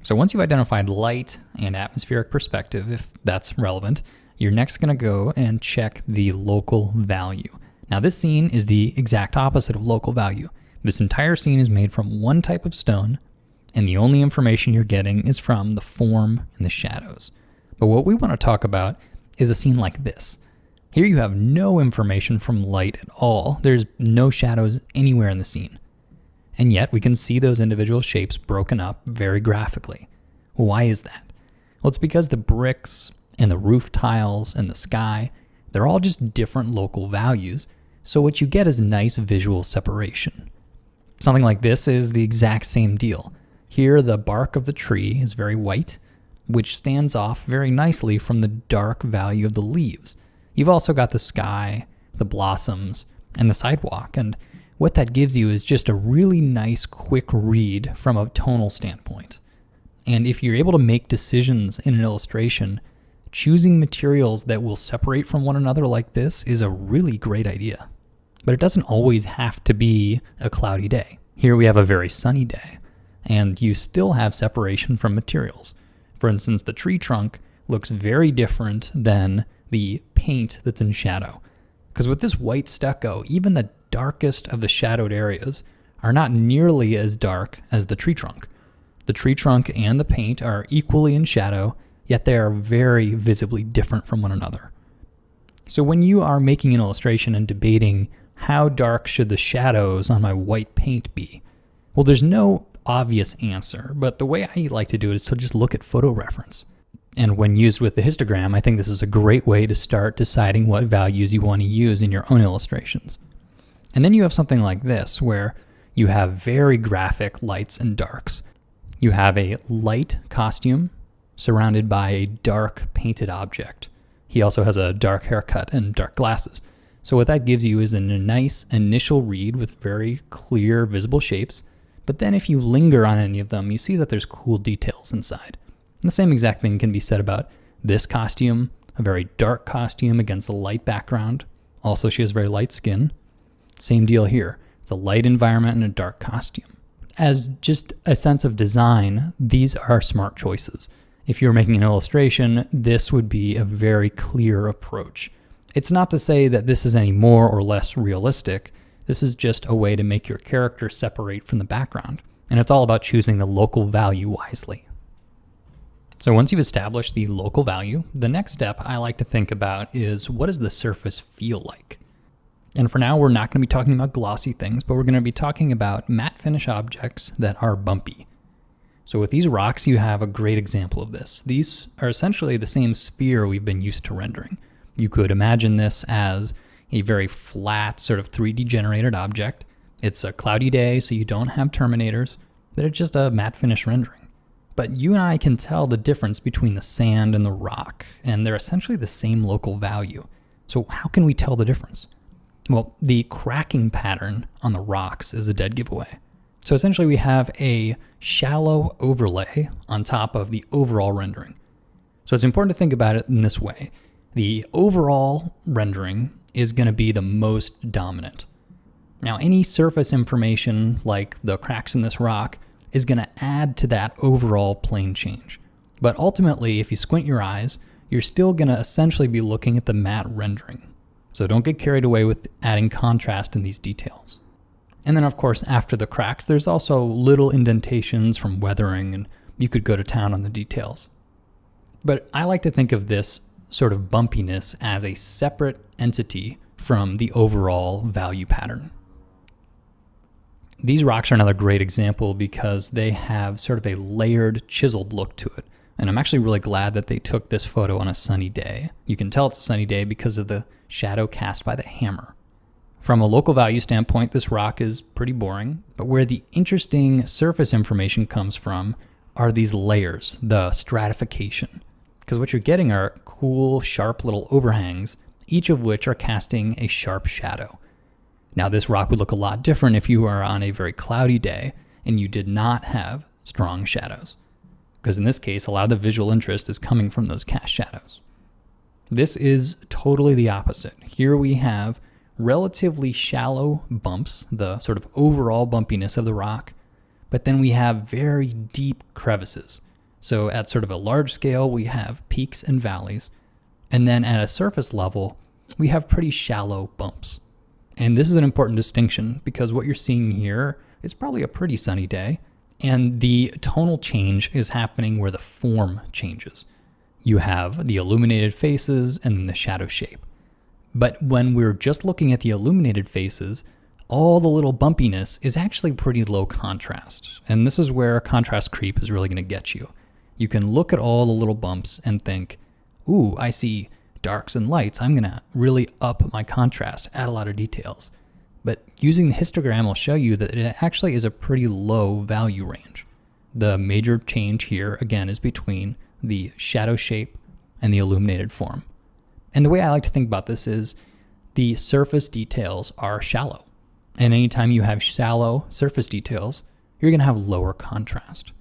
So once you've identified light and atmospheric perspective, if that's relevant, you're next going to go and check the local value. Now this scene is the exact opposite of local value. This entire scene is made from one type of stone, and the only information you're getting is from the form and the shadows. But what we want to talk about is a scene like this. Here you have no information from light at all. There's no shadows anywhere in the scene. And yet we can see those individual shapes broken up very graphically. Why is that? Well, it's because the bricks and the roof tiles and the sky, they're all just different local values. So what you get is nice visual separation. Something like this is the exact same deal. Here the bark of the tree is very white, which stands off very nicely from the dark value of the leaves. You've also got the sky, the blossoms, and the sidewalk, and what that gives you is just a really nice quick read from a tonal standpoint. And if you're able to make decisions in an illustration, choosing materials that will separate from one another like this is a really great idea. But it doesn't always have to be a cloudy day. Here we have a very sunny day, and you still have separation from materials. For instance, the tree trunk looks very different than the paint that's in shadow. Because with this white stucco, even the darkest of the shadowed areas are not nearly as dark as the tree trunk. The tree trunk and the paint are equally in shadow, yet they are very visibly different from one another. So when you are making an illustration and debating how dark should the shadows on my white paint be, well, there's no obvious answer, but the way I like to do it is to just look at photo reference. And when used with the histogram, I think this is a great way to start deciding what values you want to use in your own illustrations. And then you have something like this, where you have very graphic lights and darks. You have a light costume surrounded by a dark painted object. He also has a dark haircut and dark glasses. So what that gives you is a nice initial read with very clear visible shapes. But then if you linger on any of them, you see that there's cool details inside. And the same exact thing can be said about this costume, a very dark costume against a light background. Also, she has very light skin. Same deal here. It's a light environment and a dark costume. As just a sense of design, these are smart choices. If you're making an illustration, this would be a very clear approach. It's not to say that this is any more or less realistic. This is just a way to make your character separate from the background. And it's all about choosing the local value wisely. So once you've established the local value, the next step I like to think about is, what does the surface feel like? And for now, we're not going to be talking about glossy things, but we're going to be talking about matte finish objects that are bumpy. So with these rocks, you have a great example of this. These are essentially the same sphere we've been used to rendering. You could imagine this as a very flat, sort of 3D generated object. It's a cloudy day, so you don't have terminators, but it's just a matte finish rendering. But you and I can tell the difference between the sand and the rock, and they're essentially the same local value. So how can we tell the difference? Well, the cracking pattern on the rocks is a dead giveaway. So essentially we have a shallow overlay on top of the overall rendering. So it's important to think about it in this way. The overall rendering is going to be the most dominant. Now, any surface information like the cracks in this rock is going to add to that overall plane change. But ultimately, if you squint your eyes, you're still going to essentially be looking at the matte rendering. So don't get carried away with adding contrast in these details. And then of course, after the cracks, there's also little indentations from weathering, and you could go to town on the details. But I like to think of this sort of bumpiness as a separate entity from the overall value pattern. These rocks are another great example because they have sort of a layered, chiseled look to it. And I'm actually really glad that they took this photo on a sunny day. You can tell it's a sunny day because of the shadow cast by the hammer. From a local value standpoint, this rock is pretty boring, but where the interesting surface information comes from are these layers, the stratification. Because what you're getting are cool, sharp little overhangs, each of which are casting a sharp shadow. Now, this rock would look a lot different if you were on a very cloudy day and you did not have strong shadows. Because in this case, a lot of the visual interest is coming from those cast shadows. This is totally the opposite. Here we have relatively shallow bumps, the sort of overall bumpiness of the rock, but then we have very deep crevices. So at sort of a large scale, we have peaks and valleys. And then at a surface level, we have pretty shallow bumps. And this is an important distinction because what you're seeing here is probably a pretty sunny day. And the tonal change is happening where the form changes. You have the illuminated faces and then the shadow shape. But when we're just looking at the illuminated faces, all the little bumpiness is actually pretty low contrast. And this is where contrast creep is really going to get you. You can look at all the little bumps and think, ooh, I see darks and lights. I'm going to really up my contrast, add a lot of details. But using the histogram will show you that it actually is a pretty low value range. The major change here, again, is between the shadow shape and the illuminated form. And the way I like to think about this is the surface details are shallow. And anytime you have shallow surface details, you're going to have lower contrast.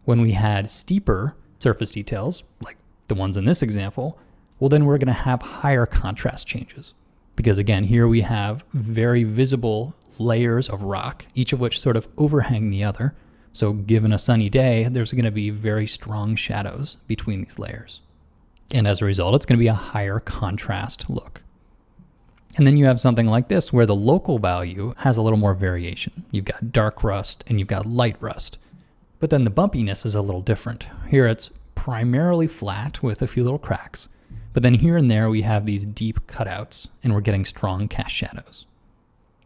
When we had steeper surface details, like the ones in this example, well, then we're going to have higher contrast changes. Because again, here we have very visible layers of rock, each of which sort of overhang the other. So given a sunny day, there's going to be very strong shadows between these layers. And as a result, it's going to be a higher contrast look. And then you have something like this where the local value has a little more variation. You've got dark rust and you've got light rust. But then the bumpiness is a little different. Here it's primarily flat with a few little cracks. But then here and there we have these deep cutouts and we're getting strong cast shadows.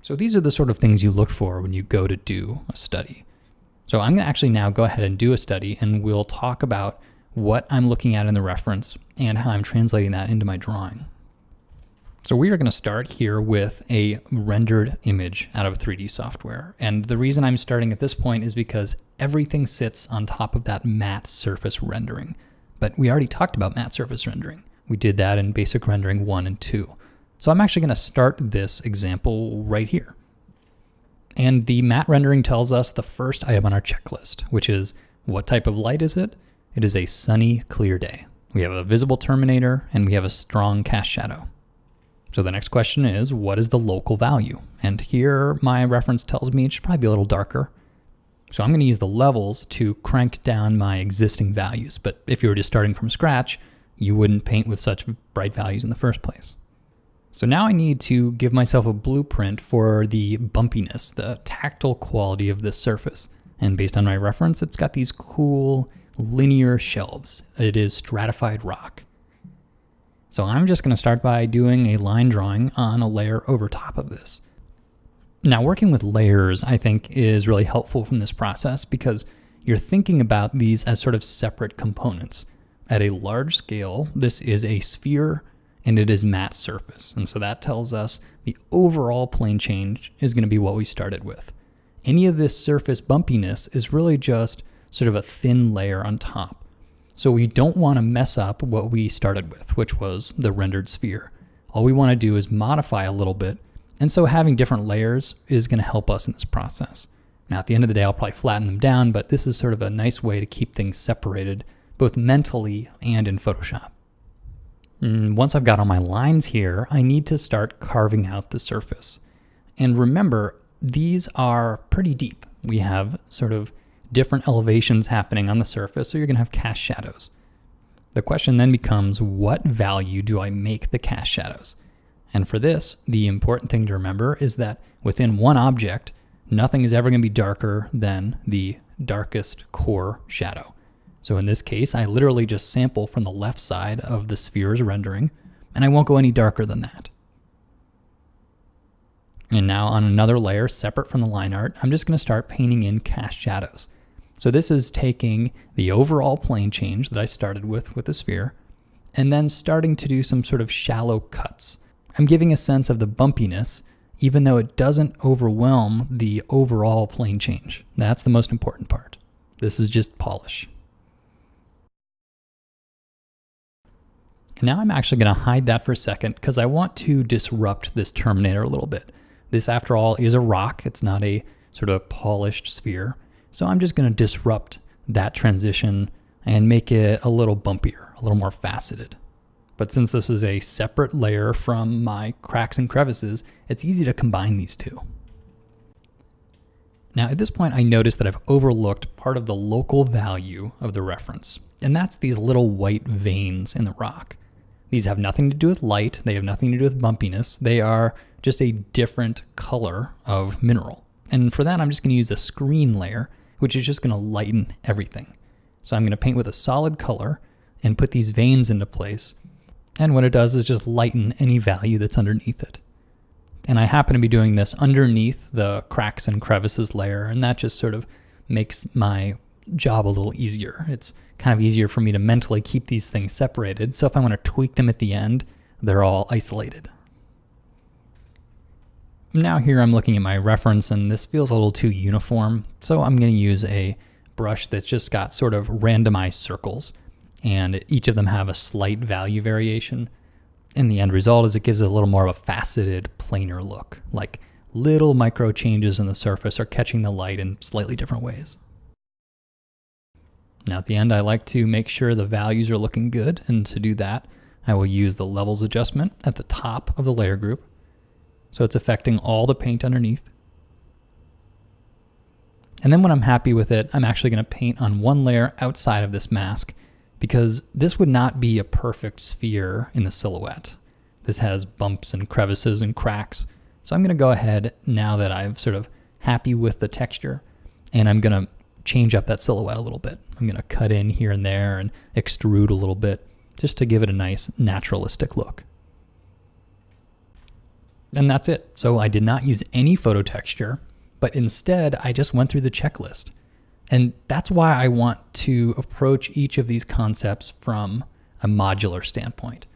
So these are the sort of things you look for when you go to do a study. So I'm going to actually now go ahead and do a study and we'll talk about what I'm looking at in the reference and how I'm translating that into my drawing. So we are going to start here with a rendered image out of 3D software. And the reason I'm starting at this point is because everything sits on top of that matte surface rendering. But we already talked about matte surface rendering. We did that in basic rendering 1 and 2. So I'm actually going to start this example right here. And the matte rendering tells us the first item on our checklist, which is what type of light is it? It is a sunny, clear day. We have a visible terminator and we have a strong cast shadow. So the next question is, what is the local value? And here my reference tells me it should probably be a little darker. So I'm going to use the levels to crank down my existing values. But if you were just starting from scratch, you wouldn't paint with such bright values in the first place. So now I need to give myself a blueprint for the bumpiness, the tactile quality of this surface. And based on my reference, it's got these cool linear shelves. It is stratified rock. So I'm just going to start by doing a line drawing on a layer over top of this. Now working with layers, I think, is really helpful from this process because you're thinking about these as sort of separate components. At a large scale, this is a sphere and it is matte surface. And so that tells us the overall plane change is going to be what we started with. Any of this surface bumpiness is really just sort of a thin layer on top. So we don't want to mess up what we started with, which was the rendered sphere. All we want to do is modify a little bit. And so having different layers is going to help us in this process. Now at the end of the day, I'll probably flatten them down, but this is sort of a nice way to keep things separated, both mentally and in Photoshop. Once I've got all my lines here, I need to start carving out the surface. And remember, these are pretty deep. We have sort of different elevations happening on the surface, so you're going to have cast shadows. The question then becomes, what value do I make the cast shadows? And for this, the important thing to remember is that within one object, nothing is ever going to be darker than the darkest core shadow. So in this case, I literally just sample from the left side of the sphere's rendering, and I won't go any darker than that. And now on another layer separate from the line art, I'm just going to start painting in cast shadows. So this is taking the overall plane change that I started with the sphere, and then starting to do some sort of shallow cuts. I'm giving a sense of the bumpiness, even though it doesn't overwhelm the overall plane change. That's the most important part. This is just polish. And now I'm actually going to hide that for a second because I want to disrupt this terminator a little bit. This, after all, is a rock. It's not a sort of polished sphere. So I'm just going to disrupt that transition and make it a little bumpier, a little more faceted. But since this is a separate layer from my cracks and crevices, it's easy to combine these two. Now at this point, I noticed that I've overlooked part of the local value of the reference, and that's these little white veins in the rock. These have nothing to do with light, they have nothing to do with bumpiness, they are just a different color of mineral. And for that, I'm just gonna use a screen layer, which is just gonna lighten everything. So I'm gonna paint with a solid color and put these veins into place. And what it does is just lighten any value that's underneath it. And I happen to be doing this underneath the cracks and crevices layer, and that just sort of makes my job a little easier. It's kind of easier for me to mentally keep these things separated, so if I want to tweak them at the end, they're all isolated. Now here I'm looking at my reference, and this feels a little too uniform, so I'm going to use a brush that's just got sort of randomized circles, and each of them have a slight value variation. And the end result is it gives it a little more of a faceted, planar look, like little micro changes in the surface are catching the light in slightly different ways. Now at the end, I like to make sure the values are looking good, and to do that, I will use the levels adjustment at the top of the layer group, so it's affecting all the paint underneath. And then when I'm happy with it, I'm actually going to paint on one layer outside of this mask, because this would not be a perfect sphere in the silhouette. This has bumps and crevices and cracks. So I'm going to go ahead, now that I'm sort of happy with the texture, and I'm going to change up that silhouette a little bit. I'm going to cut in here and there and extrude a little bit just to give it a nice naturalistic look. And that's it. So I did not use any photo texture, but instead I just went through the checklist. And that's why I want to approach each of these concepts from a modular standpoint.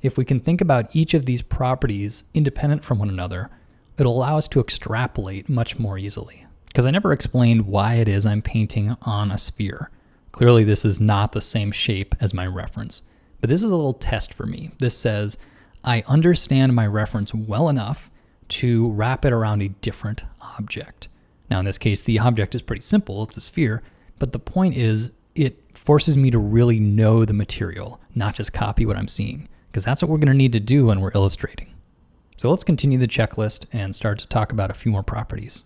If we can think about each of these properties independent from one another, it'll allow us to extrapolate much more easily. Because I never explained why it is I'm painting on a sphere. Clearly this is not the same shape as my reference, but this is a little test for me. This says I understand my reference well enough to wrap it around a different object. Now in this case, the object is pretty simple, it's a sphere, but the point is it forces me to really know the material, not just copy what I'm seeing, because that's what we're gonna need to do when we're illustrating. So let's continue the checklist and start to talk about a few more properties.